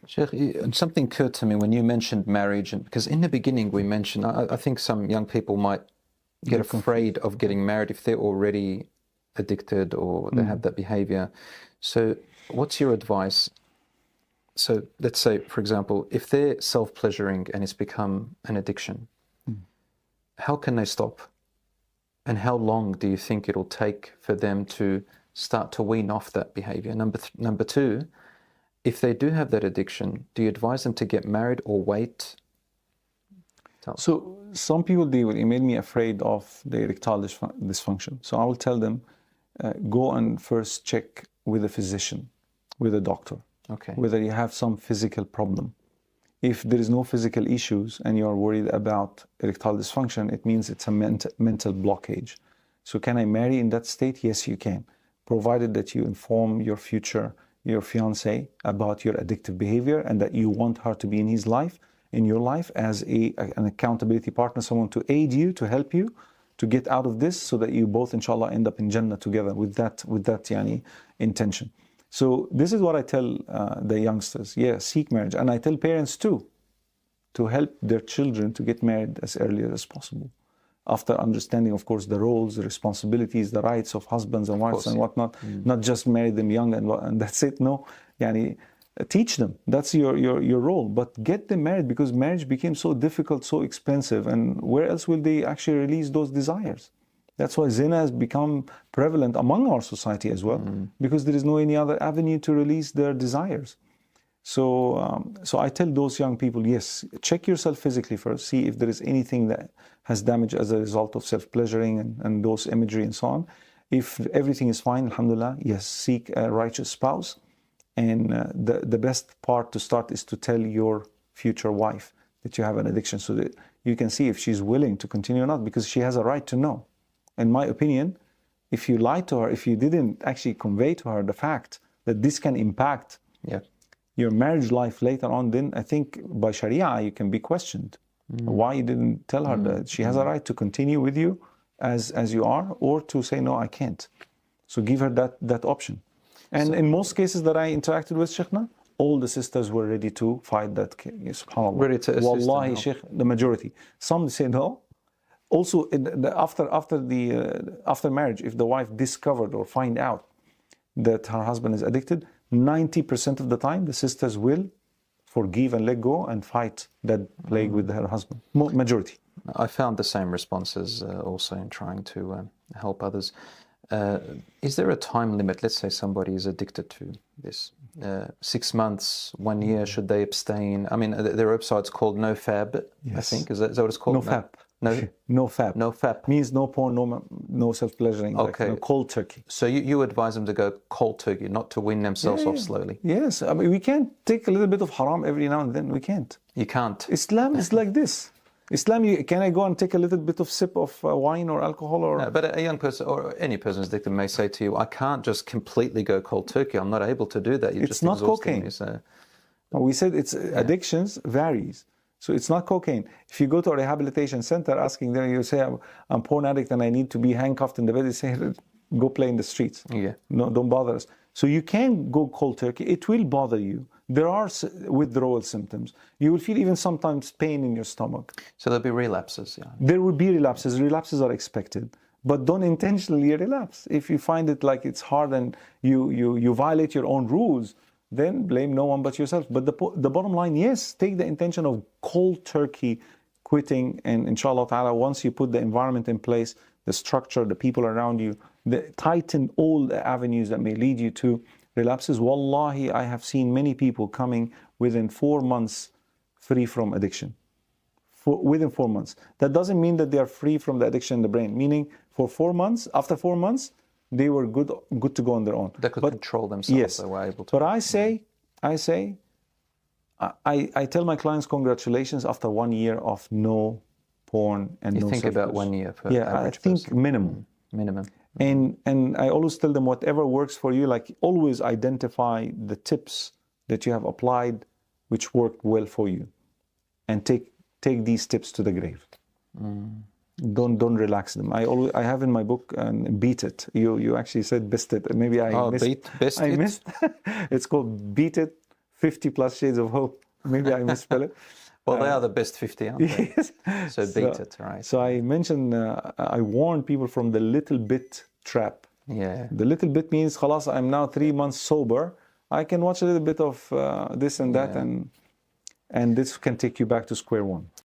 Sheikh, something occurred to me when you mentioned marriage, and because in the beginning we mentioned, I think some young people might get afraid of getting married if they're already addicted or they have that behavior. So what's your advice? So let's say, for example, if they're self-pleasuring and it's become an addiction, how can they stop? And how long do you think it'll take for them to start to wean off that behavior? Number two, if they do have that addiction, do you advise them to get married or wait? So some people, they will make me afraid of the erectile dysfunction. So I will tell them, go and first check with a physician, with a doctor, whether you have some physical problem. If there is no physical issues and you are worried about erectile dysfunction, it means it's a mental blockage. So can I marry in that state? Yes, you can, provided that you inform your fiancé about your addictive behavior and that you want her to be in your life as an accountability partner, someone to aid you, to help you to get out of this, so that you both, inshallah, end up in Jannah together with that intention. So this is what I tell the youngsters. Yeah, seek marriage. And I tell parents too, to help their children to get married as early as possible, after understanding, of course, the roles, the responsibilities, the rights of husbands and wives and whatnot. Not just marry them young and that's it. No, yani, teach them. That's your role. But get them married, because marriage became so difficult, so expensive. And where else will they actually release those desires? That's why zina has become prevalent among our society as well, because there is no any other avenue to release their desires. So, so I tell those young people, yes, check yourself physically first, see if there is anything that has damage as a result of self-pleasuring and those imagery and so on. If everything is fine, alhamdulillah, yes, seek a righteous spouse. And the best part to start is to tell your future wife that you have an addiction, so that you can see if she's willing to continue or not, because she has a right to know. In my opinion, if you lied to her, if you didn't actually convey to her the fact that this can impact your marriage life later on, then I think by Sharia you can be questioned. Why you didn't tell her that she has a right to continue with you as you are, or to say, no, I can't. So give her that option. And in most cases that I interacted with, Sheikhna, all the sisters were ready to fight that case. SubhanAllah. Ready to assist. Wallahi, Sheikh, the majority. Some say no. Also, after marriage, if the wife discovered or find out that her husband is addicted, 90% of the time the sisters will forgive and let go and fight that plague with her husband. Majority. I found the same responses also in trying to help others. Is there a time limit? Let's say somebody is addicted to this. 6 months, 1 year, should they abstain? I mean, there are websites called NoFap, I think. Is that what it's called? NoFap. NoFap. NoFap means no porn, no self-pleasuring. Okay. Like, cold turkey. So you advise them to go cold turkey, not to wean themselves off slowly. Yes, I mean, we can't take a little bit of haram every now and then. We can't. You can't. Islam is like this. Islam, can I go and take a little bit of sip of wine or alcohol? Or no, but a young person or any person who's addicted may say to you, I can't just completely go cold turkey. I'm not able to do that. It's not cocaine. We said it's addictions varies. So it's not cocaine. If you go to a rehabilitation center asking them, you say, I'm porn addict and I need to be handcuffed in the bed, they say, go play in the streets. Yeah. No, don't bother us. So you can go cold turkey. It will bother you. There are withdrawal symptoms. You will feel even sometimes pain in your stomach. So there'll be relapses. Yeah. There will be relapses. Relapses are expected. But don't intentionally relapse. If you find it like it's hard and you violate your own rules, then blame no one but yourself. But the bottom line, yes, take the intention of cold turkey quitting, and inshallah ta'ala, once you put the environment in place, the structure, the people around you, tighten all the avenues that may lead you to relapses. Wallahi, I have seen many people coming within 4 months free from addiction. Within 4 months. That doesn't mean that they are free from the addiction in the brain, meaning for 4 months, after 4 months, they were good to go on their own. They could control themselves. Yes, they were able to. But I tell my clients, congratulations, after 1 year of no porn and no You think about 1 year per average I think person. minimum. Minimum. And I always tell them, whatever works for you, like always identify the tips that you have applied which worked well for you, and take these tips to the grave. Don't relax them. I have in my book, Beat It. You actually said Best It. Maybe I missed. Best It. It's called Beat It, 50 plus shades of hope. Maybe I misspell it. Well, they are the best 50, aren't they? Yes. So beat it, right? So I mentioned, I warn people from the little bit trap. Yeah. The little bit means, khalas, I'm now 3 months sober. I can watch a little bit of this and that, and this can take you back to square one.